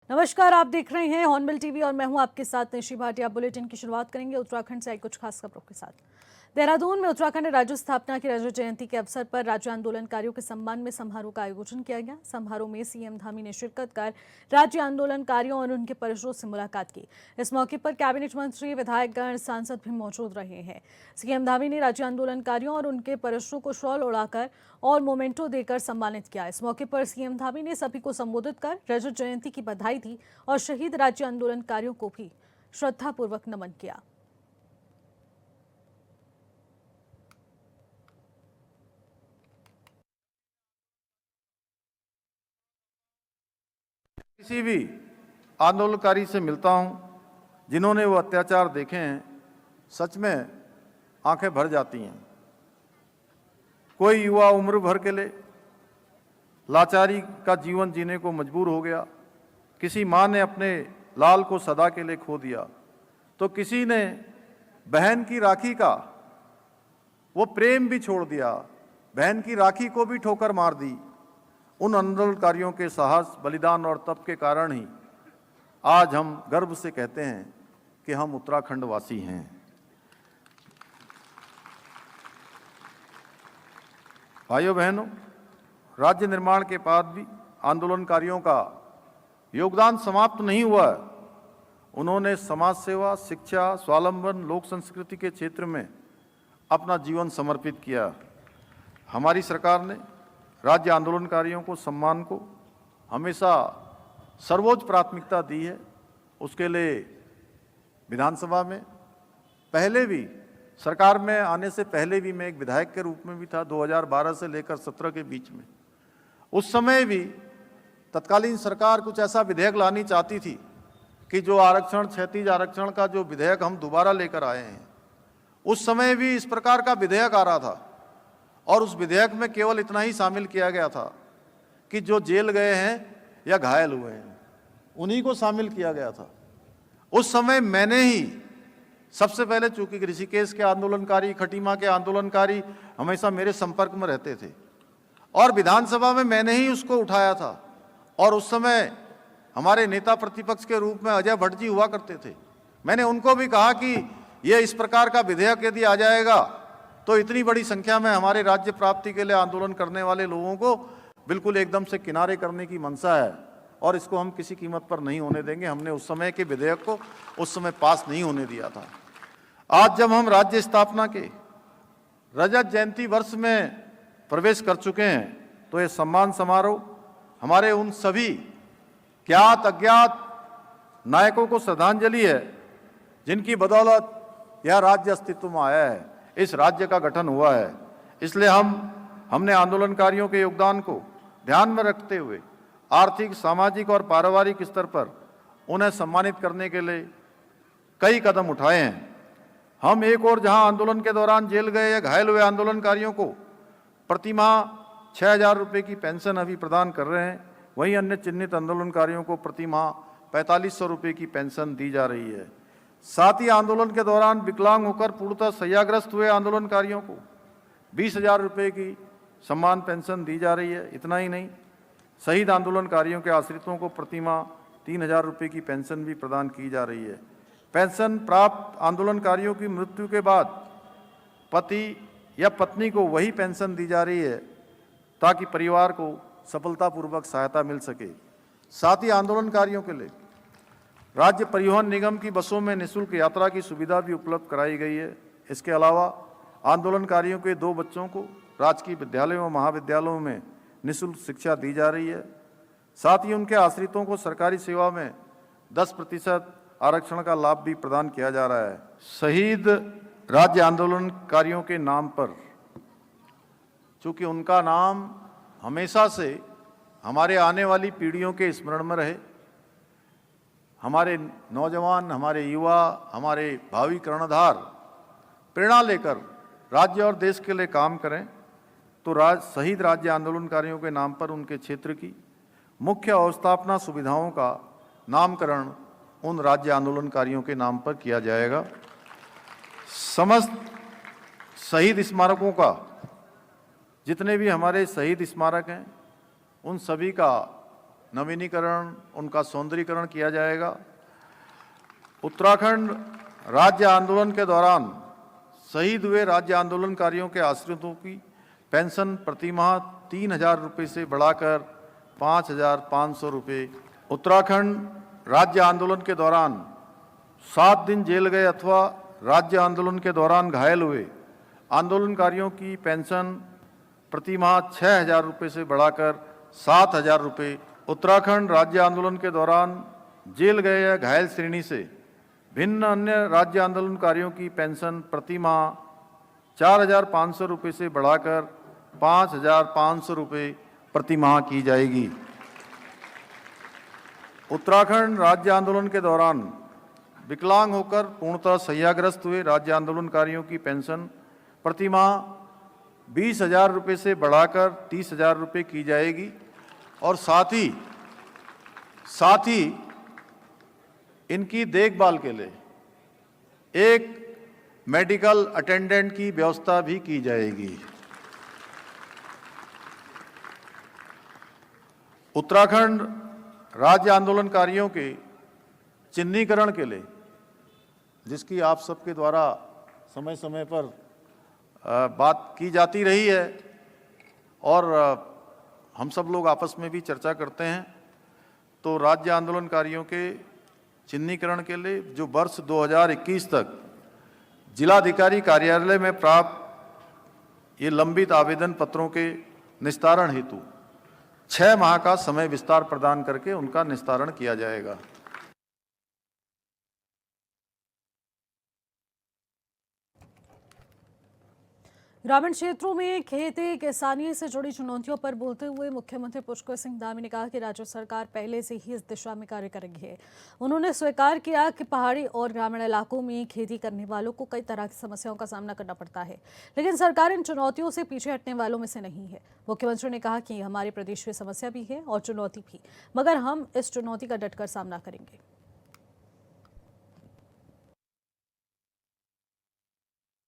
नमस्कार, आप देख रहे हैं हॉर्नबिल टीवी और मैं हूं आपके साथ निशी भाटिया। बुलेटिन की शुरुआत करेंगे उत्तराखंड से आई कुछ खास खबरों के साथ। देहरादून में उत्तराखंड राज्य स्थापना की रजत जयंती के अवसर पर राज्य आंदोलनकारियों के सम्मान में समारोह का आयोजन किया गया। समारोह में सीएम धामी ने शिरकत कर राज्य आंदोलनकारियों और उनके परिजनों से मुलाकात की। इस मौके पर कैबिनेट मंत्री, विधायकगण, सांसद भी मौजूद रहे हैं। सीएम धामी ने राज्य आंदोलनकारियों और उनके परिजनों को शॉल उड़ाकर और मोमेंटो देकर सम्मानित किया। इस मौके पर सीएम धामी ने सभी को संबोधित कर रजत जयंती की बधाई दी और शहीद राज्य आंदोलनकारियों को भी श्रद्धापूर्वक नमन किया। किसी भी आंदोलनकारी से मिलता हूं जिन्होंने वो अत्याचार देखे हैं, सच में आंखें भर जाती हैं। कोई युवा उम्र भर के लिए लाचारी का जीवन जीने को मजबूर हो गया, किसी माँ ने अपने लाल को सदा के लिए खो दिया, तो किसी ने बहन की राखी का वो प्रेम भी छोड़ दिया, बहन की राखी को भी ठोकर मार दी। उन आंदोलनकारियों के साहस, बलिदान और तप के कारण ही आज हम गर्व से कहते हैं कि हम उत्तराखंड वासी हैं। भाइयों बहनों, राज्य निर्माण के बाद भी आंदोलनकारियों का योगदान समाप्त नहीं हुआ है। उन्होंने समाज सेवा, शिक्षा, स्वावलंबन, लोक संस्कृति के क्षेत्र में अपना जीवन समर्पित किया। हमारी सरकार ने राज्य आंदोलनकारियों को सम्मान को हमेशा सर्वोच्च प्राथमिकता दी है। उसके लिए विधानसभा में पहले भी, सरकार में आने से पहले भी मैं एक विधायक के रूप में भी था, 2012 से लेकर 17 के बीच में। उस समय भी तत्कालीन सरकार कुछ ऐसा विधेयक लानी चाहती थी कि जो आरक्षण, क्षैतिज आरक्षण का जो विधेयक हम दोबारा लेकर आए हैं, उस समय भी इस प्रकार का विधेयक आ रहा था और उस विधेयक में केवल इतना ही शामिल किया गया था कि जो जेल गए हैं या घायल हुए हैं उन्हीं को शामिल किया गया था। उस समय मैंने ही सबसे पहले, चूंकि ऋषिकेश के आंदोलनकारी, खटीमा के आंदोलनकारी हमेशा मेरे संपर्क में रहते थे और विधानसभा में मैंने ही उसको उठाया था। और उस समय हमारे नेता प्रतिपक्ष के रूप में अजय भट्ट जी हुआ करते थे। मैंने उनको भी कहा कि ये इस प्रकार का विधेयक यदि आ जाएगा तो इतनी बड़ी संख्या में हमारे राज्य प्राप्ति के लिए आंदोलन करने वाले लोगों को बिल्कुल एकदम से किनारे करने की मंशा है और इसको हम किसी कीमत पर नहीं होने देंगे। हमने उस समय के विधेयक को उस समय पास नहीं होने दिया था। आज जब हम राज्य स्थापना के रजत जयंती वर्ष में प्रवेश कर चुके हैं तो ये सम्मान समारोह हमारे उन सभी ज्ञात अज्ञात नायकों को श्रद्धांजलि है जिनकी बदौलत यह राज्य अस्तित्व में आया है, इस राज्य का गठन हुआ है। इसलिए हमने आंदोलनकारियों के योगदान को ध्यान में रखते हुए आर्थिक, सामाजिक और पारिवारिक स्तर पर उन्हें सम्मानित करने के लिए कई कदम उठाए हैं। हम एक और जहां आंदोलन के दौरान जेल गए या घायल हुए आंदोलनकारियों को प्रतिमाह 6,000 रुपये की पेंशन अभी प्रदान कर रहे हैं, वहीं अन्य चिन्हित आंदोलनकारियों को प्रतिमाह 4,500 रुपये की पेंशन दी जा रही है। साथ ही आंदोलन के दौरान विकलांग होकर पूर्णतः शय्याग्रस्त हुए आंदोलनकारियों को 20,000 रुपये की सम्मान पेंशन दी जा रही है। इतना ही नहीं, शहीद आंदोलनकारियों के आश्रितों को प्रतिमाह 3,000 रुपये की पेंशन भी प्रदान की जा रही है। पेंशन प्राप्त आंदोलनकारियों की मृत्यु के बाद पति या पत्नी को वही पेंशन दी जा रही है ताकि परिवार को सफलतापूर्वक सहायता मिल सके। साथ ही आंदोलनकारियों के लिए राज्य परिवहन निगम की बसों में निःशुल्क यात्रा की सुविधा भी उपलब्ध कराई गई है। इसके अलावा आंदोलनकारियों के 2 बच्चों को राजकीय विद्यालयों और महाविद्यालयों में निःशुल्क शिक्षा दी जा रही है। साथ ही उनके आश्रितों को सरकारी सेवा में 10% आरक्षण का लाभ भी प्रदान किया जा रहा है। शहीद राज्य आंदोलनकारियों के नाम पर, चूंकि उनका नाम हमेशा से हमारे आने वाली पीढ़ियों के स्मरण में रहे, हमारे नौजवान, हमारे युवा, हमारे भावी कर्णधार प्रेरणा लेकर राज्य और देश के लिए काम करें, तो शहीद राज्य आंदोलनकारियों के नाम पर उनके क्षेत्र की मुख्य अवस्थापना सुविधाओं का नामकरण उन राज्य आंदोलनकारियों के नाम पर किया जाएगा। समस्त शहीद स्मारकों का, जितने भी हमारे शहीद स्मारक हैं, उन सभी का नवीनीकरण, उनका सौंदर्यीकरण किया जाएगा। उत्तराखंड राज्य आंदोलन के दौरान शहीद हुए राज्य आंदोलनकारियों के आश्रितों की पेंशन प्रतिमाह 3,000 रुपये से बढ़ाकर 5,500 रुपये। उत्तराखंड राज्य आंदोलन के दौरान 7 दिन जेल गए अथवा राज्य आंदोलन के दौरान घायल हुए आंदोलनकारियों की पेंशन प्रतिमाह 6,000 रुपये से बढ़ाकर 7,000 रुपये। उत्तराखंड राज्य आंदोलन के दौरान जेल गए या घायल श्रेणी से भिन्न अन्य राज्य आंदोलनकारियों की पेंशन प्रतिमाह 4,500 रुपये से बढ़ाकर 5,500 रुपये प्रतिमाह की जाएगी। उत्तराखंड राज्य आंदोलन के दौरान विकलांग होकर पूर्णतः शैय्याग्रस्त हुए राज्य आंदोलनकारियों की पेंशन प्रतिमाह 20,000 रुपये से बढ़ाकर 30,000 रुपये की जाएगी और साथ ही इनकी देखभाल के लिए एक मेडिकल अटेंडेंट की व्यवस्था भी की जाएगी। उत्तराखंड राज्य आंदोलनकारियों के चिन्हीकरण के लिए, जिसकी आप सबके द्वारा समय समय पर बात की जाती रही है और हम सब लोग आपस में भी चर्चा करते हैं, तो राज्य आंदोलनकारियों के चिन्हीकरण के लिए जो वर्ष 2021 तक जिलाधिकारी कार्यालय में प्राप्त ये लंबित आवेदन पत्रों के निस्तारण हेतु 6 माह का समय विस्तार प्रदान करके उनका निस्तारण किया जाएगा। ग्रामीण क्षेत्रों में खेती किसानी से जुड़ी चुनौतियों पर बोलते हुए मुख्यमंत्री पुष्कर सिंह धामी ने कहा कि राज्य सरकार पहले से ही इस दिशा में कार्य कर रही है। उन्होंने स्वीकार किया कि पहाड़ी और ग्रामीण इलाकों में खेती करने वालों को कई तरह की समस्याओं का सामना करना पड़ता है, लेकिन सरकार इन चुनौतियों से पीछे हटने वालों में से नहीं है। मुख्यमंत्री ने कहा कि हमारे प्रदेश की समस्या भी है और चुनौती भी, मगर हम इस चुनौती का डटकर सामना करेंगे।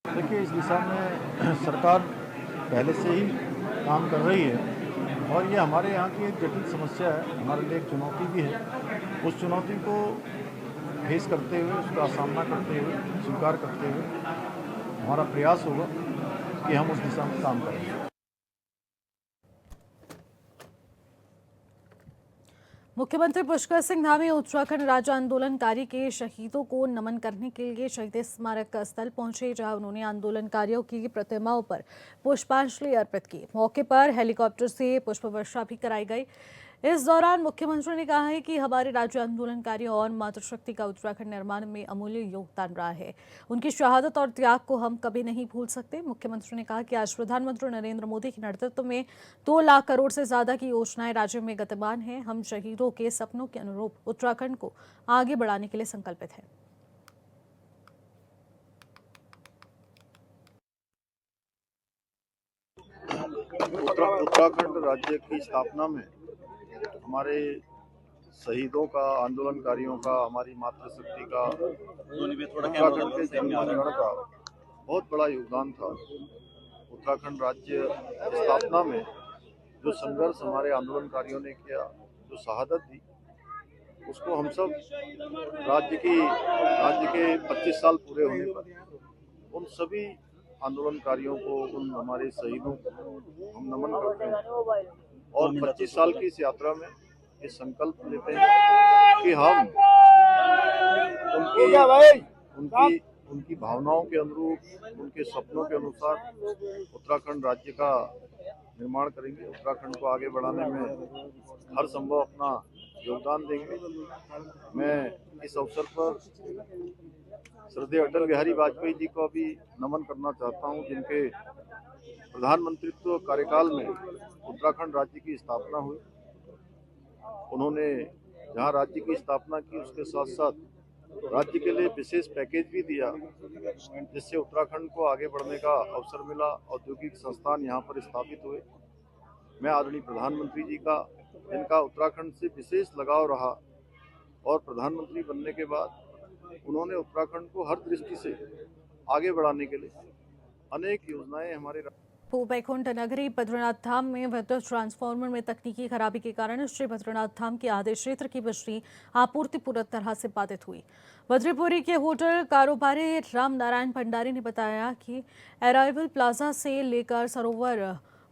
देखिए, इस दिशा में सरकार पहले से ही काम कर रही है और ये हमारे यहाँ की एक जटिल समस्या है, हमारे लिए एक चुनौती भी है। उस चुनौती को फेस करते हुए, उसका सामना करते हुए, स्वीकार करते हुए हमारा प्रयास होगा कि हम उस दिशा में काम करें। मुख्यमंत्री पुष्कर सिंह धामी उत्तराखंड राज्य आंदोलनकारी के शहीदों को नमन करने के लिए शहीद स्मारक स्थल पहुंचे, जहां उन्होंने आंदोलनकारियों की प्रतिमाओं पर पुष्पांजलि अर्पित की। मौके पर हेलीकॉप्टर से पुष्प वर्षा भी कराई गई। इस दौरान मुख्यमंत्री ने कहा है कि हमारे राज्य आंदोलनकारियों और मातृशक्ति का उत्तराखंड निर्माण में अमूल्य योगदान रहा है। उनकी शहादत और त्याग को हम कभी नहीं भूल सकते। मुख्यमंत्री ने कहा कि आज प्रधानमंत्री नरेंद्र मोदी के नेतृत्व में 2 लाख करोड़ से ज्यादा की योजनाएं राज्य में गतिमान हैं। हम शहीदों के सपनों के अनुरूप उत्तराखंड को आगे बढ़ाने के लिए संकल्पित हैं। उत्तराखंड राज्य की स्थापना में हमारे शहीदों का, आंदोलनकारियों का, हमारी मातृशक्ति का, उत्तराखंड के जनगण का बहुत बड़ा योगदान था। उत्तराखंड राज्य स्थापना में जो संघर्ष हमारे आंदोलनकारियों ने किया, जो शहादत दी, उसको हम सब राज्य के 25 साल पूरे होने पर उन सभी आंदोलनकारियों को, उन हमारे शहीदों को हम नमन करते हैं और 25 साल की इस यात्रा में ये संकल्प लेते हैं कि हम उनकी भावनाओं के अनुरूप, उनके सपनों के अनुसार उत्तराखंड राज्य का निर्माण करेंगे, उत्तराखंड को आगे बढ़ाने में हर संभव अपना योगदान देंगे। मैं इस अवसर पर श्रद्धेय अटल बिहारी वाजपेयी जी को भी नमन करना चाहता हूं, जिनके प्रधानमंत्रित्व कार्यकाल में उत्तराखंड राज्य की स्थापना हुई। उन्होंने जहां राज्य की स्थापना की, उसके साथ साथ राज्य के लिए विशेष पैकेज भी दिया, जिससे उत्तराखंड को आगे बढ़ने का अवसर मिला। औद्योगिक संस्थान यहाँ पर स्थापित हुए। मैं आदरणीय प्रधानमंत्री जी का, जिनका उत्तराखंड से विशेष लगाव रहा और प्रधानमंत्री बनने के बाद उन्होंने उत्तराखंड को हर दृष्टि से आगे बढ़ाने के लिए अनेक योजनाएं हमारे वैकुंठ नगरी बद्रीनाथ धाम में विद्युत ट्रांसफार्मर में तकनीकी खराबी के कारण श्री बद्रीनाथ धाम के आधे क्षेत्र की बिजली आपूर्ति पूरी तरह से बाधित हुई। बद्रीपुरी के होटल कारोबारी राम नारायण भंडारी ने बताया कि अराइवल प्लाजा से लेकर सरोवर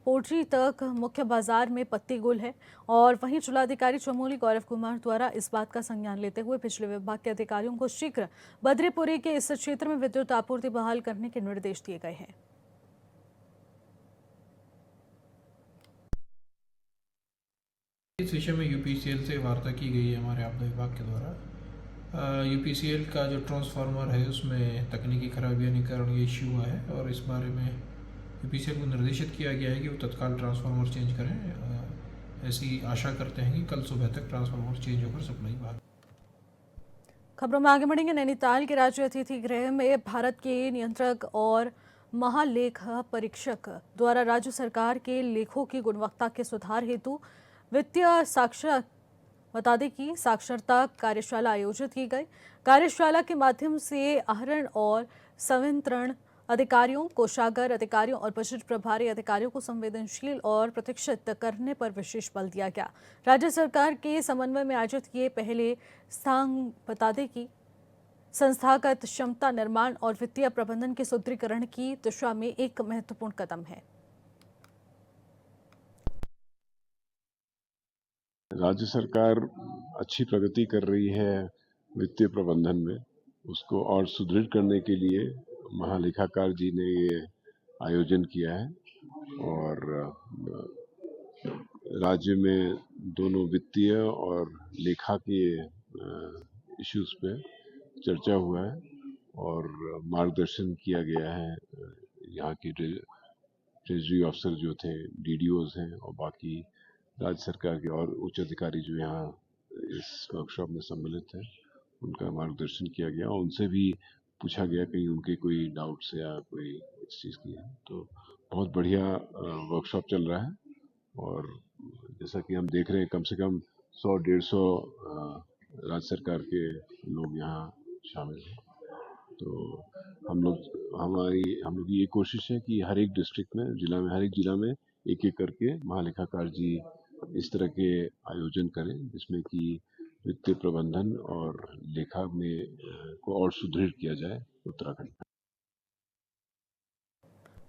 पोट्री तक मुख्य बाजार में पत्ती गुल है और वहीं जिलाधिकारी चमोली गौरव कुमार द्वारा इस बात का संज्ञान लेते हुए बिजली विभाग के अधिकारियों को शीघ्र बद्रीपुरी के इस क्षेत्र में विद्युत आपूर्ति बहाल करने के निर्देश दिए गए हैं। इस विषय में यूपीसीएल से वार्ता की गई है हमारे आपदा विभाग के द्वारा। यूपीसीएल का जो ट्रांसफार्मर है उसमें तकनीकी खराबियों के कारण ये इश्यू हुआ है और इस बारे में यूपीसीएल को निर्देशित किया गया है कि वो तत्काल ट्रांसफार्मर चेंज करें। ऐसी आशा करते हैं कि कल सुबह तक ट्रांसफार्मर चेंज होकर सप्लाई बहाल। खबरों में आगे बढ़ेंगे। नैनीताल के राज्य अतिथि गृह में भारत के नियंत्रक और महालेखा परीक्षक द्वारा राज्य सरकार के लेखों की गुणवत्ता के सुधार हेतु वित्तीय साक्षर बता दें कि साक्षरता कार्यशाला आयोजित की गई। कार्यशाला के माध्यम से आहरण और संवितरण अधिकारियों, कोषागार अधिकारियों और बजट प्रभारी अधिकारियों को संवेदनशील और प्रतिष्ठित करने पर विशेष बल दिया गया। राज्य सरकार के समन्वय में आयोजित ये पहले स्थान बता दें कि संस्थागत क्षमता निर्माण और वित्तीय प्रबंधन के सुदृढ़ीकरण की दिशा में एक महत्वपूर्ण कदम है। राज्य सरकार अच्छी प्रगति कर रही है वित्तीय प्रबंधन में, उसको और सुदृढ़ करने के लिए महालेखाकार जी ने ये आयोजन किया है और राज्य में दोनों वित्तीय और लेखा के इश्यूज पे चर्चा हुआ है और मार्गदर्शन किया गया है। यहाँ के ट्रेजरी ऑफिसर जो थे, डीडीओज हैं और बाकी राज्य सरकार के और उच्च अधिकारी जो यहाँ इस वर्कशॉप में सम्मिलित हैं, उनका मार्गदर्शन किया गया और उनसे भी पूछा गया कहीं उनके कोई डाउट्स या कोई इस चीज़ की है। तो बहुत बढ़िया वर्कशॉप चल रहा है और जैसा कि हम देख रहे हैं कम से कम 100-150 राज्य सरकार के लोग यहाँ शामिल हैं। तो हम लोग की ये कोशिश है कि हर एक डिस्ट्रिक्ट में, हर एक जिला में एक एक करके महालेखाकार जी इस तरह के आयोजन करें जिसमें कि वित्तीय प्रबंधन और लेखा में को और सुदृढ़ किया जाए उत्तराखंड में।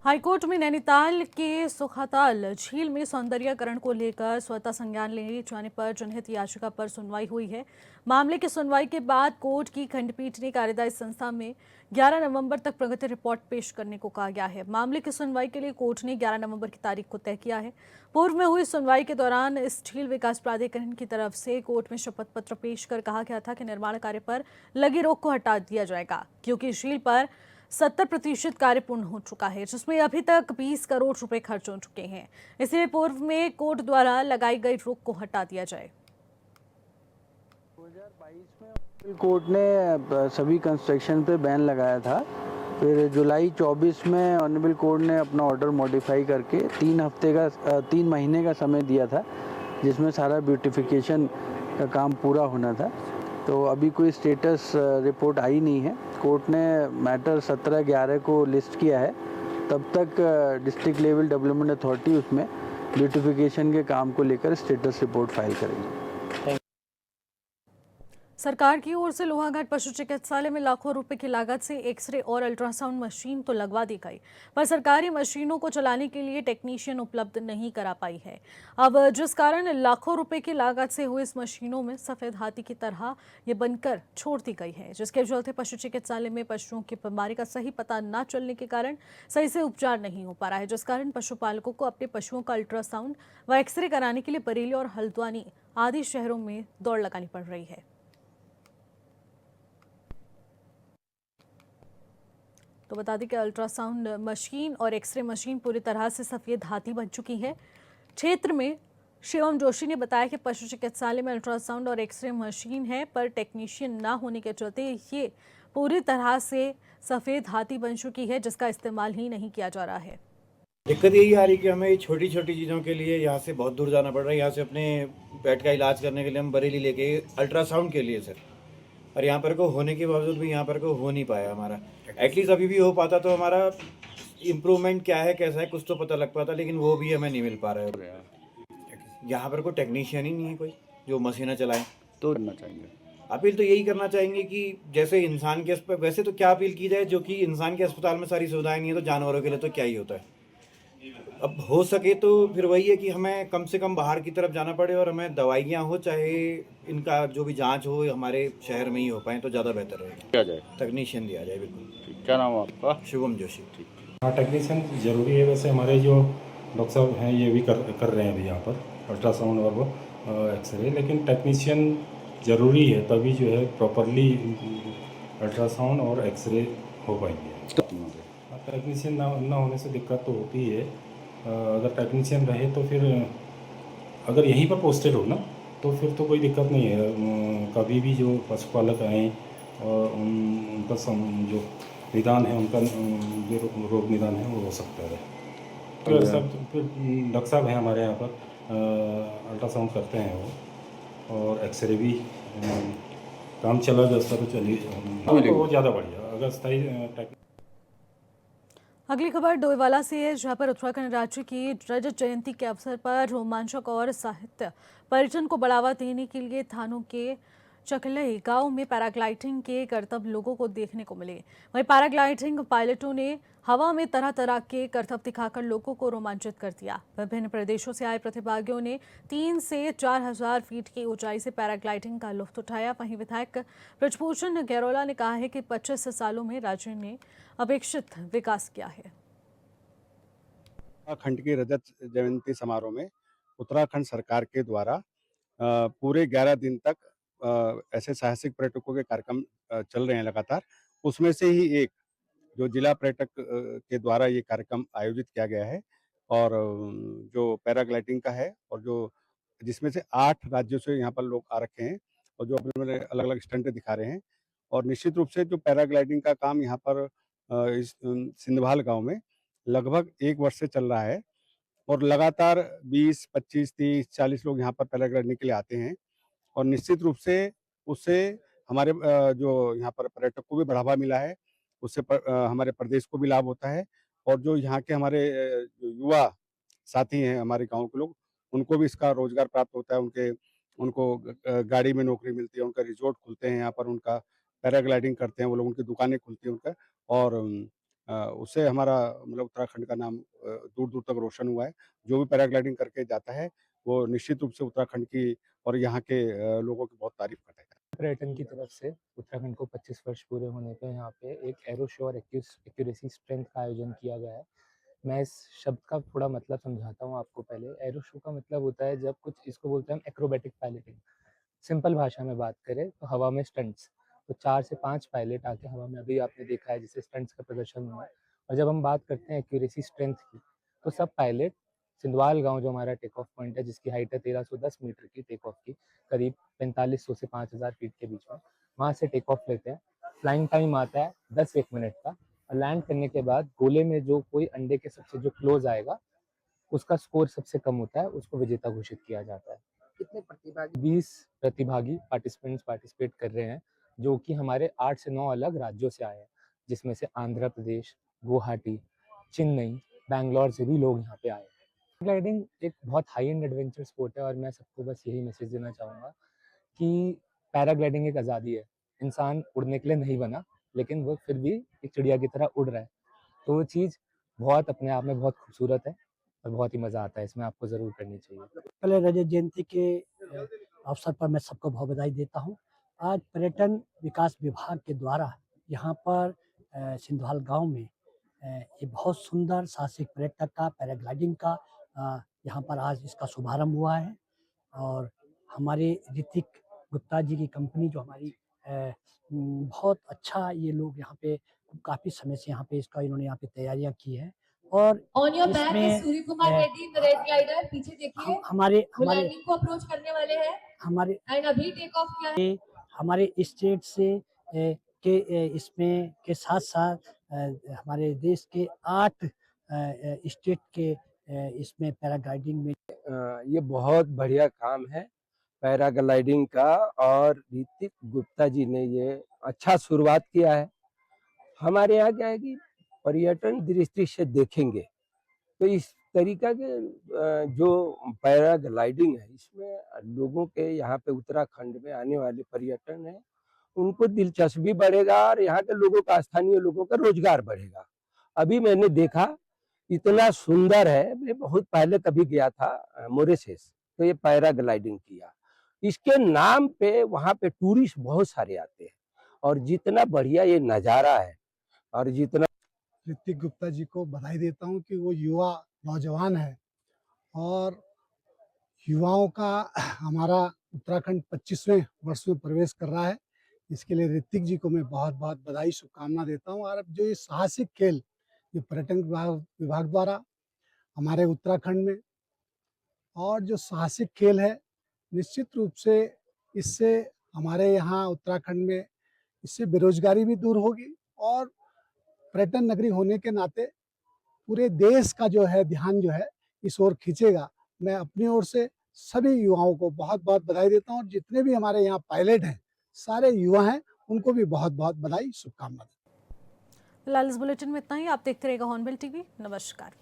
हाईकोर्ट में नैनीताल के सुखाताल झील में सौंदर्यीकरण को लेकर स्वतः संज्ञान ले जाने पर जनहित याचिका पर सुनवाई हुई है। मामले की सुनवाई के बाद कोर्ट की खंडपीठ ने कार्यदायी संस्था में 11 नवंबर तक प्रगति रिपोर्ट पेश करने को कहा गया है। मामले की सुनवाई के लिए कोर्ट ने 11 नवंबर की तारीख को तय किया है। पूर्व में हुई सुनवाई के दौरान इस झील विकास प्राधिकरण की तरफ से कोर्ट में शपथ पत्र पेश कर कहा गया था कि निर्माण कार्य पर लगी रोक को हटा दिया जाएगा क्योंकि झील पर 70% कार्य पूर्ण हो चुका है, जिसमें अभी तक 20 करोड़ रुपए खर्च हो चुके हैं। इसलिए पूर्व में कोर्ट द्वारा लगाई गई रोक को हटा दिया जाए। 2022 में कोर्ट ने सभी कंस्ट्रक्शन पे बैन लगाया था। फिर जुलाई 24 में ऑनरेबल कोर्ट ने अपना ऑर्डर मॉडिफाई करके 3 महीने का समय दिया था, जिसमें सारा ब्यूटिफिकेशन का काम पूरा होना था। तो अभी कोई स्टेटस रिपोर्ट आई नहीं है। कोर्ट ने मैटर 17/11 को लिस्ट किया है। तब तक डिस्ट्रिक्ट लेवल डेवलपमेंट अथॉरिटी उसमें ब्यूटिफिकेशन के काम को लेकर स्टेटस रिपोर्ट फाइल करेगी। सरकार की ओर से लोहाघाट पशु चिकित्सालय में लाखों रुपए की लागत से एक्सरे और अल्ट्रासाउंड मशीन तो लगवा दी गई, पर सरकारी मशीनों को चलाने के लिए टेक्नीशियन उपलब्ध नहीं करा पाई है। अब जिस कारण लाखों रुपए की लागत से हुई इस मशीनों में सफेद हाथी की तरह ये बनकर छोड़ दी गई है, जिसके चलते पशु चिकित्सालय में पशुओं की बीमारी का सही पता न चलने के कारण सही से उपचार नहीं हो पा रहा है, जिस कारण पशुपालकों को अपने पशुओं का अल्ट्रासाउंड व एक्सरे कराने के लिए बरेली और हल्द्वानी आदि शहरों में दौड़ लगानी पड़ रही है। तो बता दें कि अल्ट्रासाउंड मशीन और एक्सरे मशीन पूरी तरह से सफ़ेद हाथी बन चुकी है। क्षेत्र में शिवम जोशी ने बताया कि पशु चिकित्सालय में अल्ट्रासाउंड और एक्सरे मशीन है, पर टेक्नीशियन ना होने के चलते ये पूरी तरह से सफ़ेद हाथी बन चुकी है, जिसका इस्तेमाल ही नहीं किया जा रहा है। दिक्कत यही आ रही कि हमें छोटी छोटी चीज़ों के लिए यहाँ से बहुत दूर जाना पड़ रहा है। यहाँ से अपने पेट का इलाज करने के लिए हम बरेली लेके अल्ट्रासाउंड के लिए सर, और यहाँ पर को होने के बावजूद भी यहाँ पर को हो नहीं पाया हमारा। एटलीस्ट अभी भी हो पाता तो हमारा इम्प्रूवमेंट क्या है कैसा है कुछ तो पता लग पाता, लेकिन वो भी हमें नहीं मिल पा रहा है। यहाँ पर कोई टेक्नीशियन ही नहीं है कोई जो मशीनें चलाए। तो करना चाहिए। अपील तो यही करना चाहेंगे कि जैसे इंसान के वैसे तो क्या अपील की जाए, जो कि इंसान के अस्पताल में सारी सुविधाएं नहीं है तो जानवरों के लिए तो क्या ही होता है। अब हो सके तो फिर वही है कि हमें कम से कम बाहर की तरफ जाना पड़े और हमें दवाइयाँ हो चाहे इनका जो भी जांच हो हमारे शहर में ही हो पाए तो ज़्यादा बेहतर रहेगा। किया जाए। टेक्नीशियन दिया जाए। बिल्कुल। क्या नाम है आपका? शुभम जोशी। हाँ, टेक्नीशियन ज़रूरी है। वैसे हमारे जो डॉक्टर साहब हैं ये भी कर रहे हैं अभी यहाँ पर अल्ट्रासाउंड और वो एक्सरे, लेकिन टेक्नीशियन ज़रूरी है तभी जो है प्रॉपरली अल्ट्रासाउंड और एक्सरे हो पाएंगे। टेक्नीशियन ना होने से दिक्कत तो होती है। अगर टेक्नीशियन रहे तो फिर अगर यहीं पर पोस्टेड हो ना तो फिर तो कोई दिक्कत नहीं है। कभी भी जो पशुपालक आएँ और उनका जो निदान है उनका जो रोग निदान है वो हो सकता है। फिर डॉक्टर साहब हैं हमारे यहाँ पर अल्ट्रासाउंड करते हैं वो, और एक्सरे भी काम चला व्यवस्था तो चली तो वो ज़्यादा बढ़िया अगर स्थायी अगली खबर डोईवाला से है, जहां पर उत्तराखंड राज्य की रजत जयंती के अवसर पर रोमांचक और साहित्य पर्यटन को बढ़ावा देने के लिए थानों के चकलई गांव में पैराग्लाइडिंग के करतब लोगों को देखने को मिले। वहीं पैराग्लाइडिंग पायलटों ने हवा में तरह तरह के करतब दिखाकर लोगों को रोमांचित कर दिया। विभिन्न प्रदेशों से आए प्रतिभागियों ने 3 से 4,000 फीट की ऊंचाई से पैराग्लाइडिंग का लुत्फ उठाया। वहीं विधायक ब्रजभूषण गैरोला ने कहा है कि 25 सालों में राज्य ने अपेक्षित विकास किया है। उत्तराखंड की रजत जयंती समारोह में उत्तराखंड सरकार के द्वारा पूरे 11 दिन तक ऐसे साहसिक पर्यटकों के कार्यक्रम चल रहे हैं लगातार। उसमें से ही एक जो जिला पर्यटक के द्वारा ये कार्यक्रम आयोजित किया गया है और जो पैराग्लाइडिंग का है और जो जिसमें से 8 राज्यों से यहाँ पर लोग आ रखे हैं और जो अपने अलग-अलग स्टंट दिखा रहे हैं। और निश्चित रूप से जो पैराग्लाइडिंग का काम यहाँ पर इस सिंधवाल गाँव में लगभग 1 वर्ष से चल रहा है और लगातार 20, 25, 30, 40 लोग यहाँ पर पैराग्लाइडिंग के लिए आते हैं और निश्चित रूप से उससे हमारे जो यहाँ पर पर्यटक को भी बढ़ावा मिला है, उससे हमारे प्रदेश को भी लाभ होता है और जो यहाँ के हमारे जो युवा साथी हैं हमारे गाँव के लोग, उनको भी इसका रोज़गार प्राप्त होता है। उनको गाड़ी में नौकरी मिलती है, उनका रिज़ॉर्ट खुलते हैं यहाँ पर, उनका पैराग्लाइडिंग करते हैं वो लोग, उनकी दुकानें खुलती हैं उनका और उससे हमारा मतलब उत्तराखंड का नाम दूर-दूर तक रोशन हुआ है। जो भी पैराग्लाइडिंग करके जाता है, वो निश्चित रूप से उत्तराखंड की और यहाँ के लोगों की बहुत तारीफ़ करता है। पर्यटन की तरफ से उत्तराखंड को 25 वर्ष पूरे होने पे यहाँ पे एक एरो शो और एक्यूरेसी स्ट्रेंथ का आयोजन किया गया है। मैं इस शब्द का थोड़ा मतलब समझाता हूँ आपको। पहले एरो शो का मतलब होता है जब कुछ, इसको बोलते हैं हम एक्रोबैटिक पायलटिंग। सिंपल भाषा में बात करें तो हवा में स्टंट्स, तो 4 से 5 पायलट आके हवा में, अभी आपने देखा है जिससे स्टंट्स का प्रदर्शन हुआ है। और जब हम बात करते हैं एक्यूरेसी स्ट्रेंथ की, तो सब पायलट सिंधवाल गांव जो हमारा टेक ऑफ पॉइंट है, जिसकी हाइट है 1310 मीटर की टेक ऑफ की, करीब 4500 से 5000 फीट के बीच में, वहाँ से टेक ऑफ लेते हैं। फ्लाइंग टाइम आता है 10-1 मिनट का, और लैंड करने के बाद गोले में जो कोई अंडे के सबसे जो क्लोज आएगा, उसका स्कोर सबसे कम होता है, उसको विजेता घोषित किया जाता है। कितने प्रतिभागी? 20 प्रतिभागी पार्टिसिपेट कर रहे हैं, जो कि हमारे 8 से 9 अलग राज्यों से आए हैं, जिसमें से आंध्र प्रदेश, गुवाहाटी, चेन्नई, बैंगलोर से भी लोग यहाँ पे आए हैं। पैराग्लाइडिंग एक बहुत हाई एंड एडवेंचर स्पोर्ट है और मैं सबको बस यही मैसेज देना चाहूँगा कि पैराग्लाइडिंग एक आज़ादी है। इंसान उड़ने के लिए नहीं बना, लेकिन वो फिर भी एक चिड़िया की तरह उड़ रहा है। तो वो चीज़ बहुत अपने आप में बहुत खूबसूरत है और बहुत ही मज़ा आता है। इसमें आपको ज़रूर करनी चाहिए। पहले रजत जयंती के अवसर पर मैं सबको बहुत बधाई देता हूँ। आज पर्यटन विकास विभाग के द्वारा यहाँ पर सिंधवाल गांव में ये बहुत सुंदर साहसिक पर्यटक का पैराग्लाइडिंग का यहाँ पर आज इसका शुभारंभ हुआ है और हमारे ऋतिक गुप्ता जी की कंपनी जो हमारी बहुत अच्छा, ये लोग यहाँ पे काफ़ी समय से यहाँ पे इसका इन्होंने यहाँ पे तैयारियाँ की है और ऑन योर बैक इसमें Surya Kumar Reddy the red glider, पीछे देखिए हमारे लैंडिंग को अप्रोच करने वाले हैं हमारे एंड अभी टेक ऑफ किया है। हमारे स्टेट से इसमें के साथ साथ हमारे देश के 8 स्टेट के इसमें पैराग्लाइडिंग में ये बहुत बढ़िया काम है पैराग्लाइडिंग का और ऋतिक गुप्ता जी ने ये अच्छा शुरुआत किया है। हमारे यहाँ क्या है कि पर्यटन दृष्टि से देखेंगे तो इस तरीका के जो पैराग्लाइडिंग है इसमें लोगों के यहाँ पे उत्तराखंड में आने वाले पर्यटन है उनको दिलचस्पी बढ़ेगा और यहाँ के लोगों का स्थानीय लोगों का रोजगार बढ़ेगा। अभी मैंने देखा इतना सुंदर है, मैं बहुत पहले कभी गया था मॉरिशस, तो ये पैराग्लाइडिंग किया। इसके नाम पे वहाँ पे टूरिस्ट बहुत सारे आते हैं और जितना बढ़िया ये नज़ारा है और जितना ऋतिक गुप्ता जी को बधाई देता हूं कि वो युवा नौजवान है और युवाओं का हमारा उत्तराखंड 25वें वर्ष में प्रवेश कर रहा है। इसके लिए ऋतिक जी को मैं बहुत बहुत बधाई शुभकामना देता हूं। और अब जो ये साहसिक खेल जो पर्यटन विभाग द्वारा हमारे उत्तराखंड में और जो साहसिक खेल है निश्चित रूप से इससे हमारे यहाँ उत्तराखंड में इससे बेरोजगारी भी दूर होगी और पर्यटन नगरी होने के नाते पूरे देश का जो है ध्यान जो है इस ओर खींचेगा। मैं अपनी ओर से सभी युवाओं को बहुत बहुत बधाई देता हूँ और जितने भी हमारे यहाँ पायलट हैं सारे युवा हैं उनको भी बहुत बहुत बधाई शुभकामनाएं। फिलहाल इस बुलेटिन में इतना ही। आप देखते रहिएगा हॉर्नबिल टीवी। नमस्कार।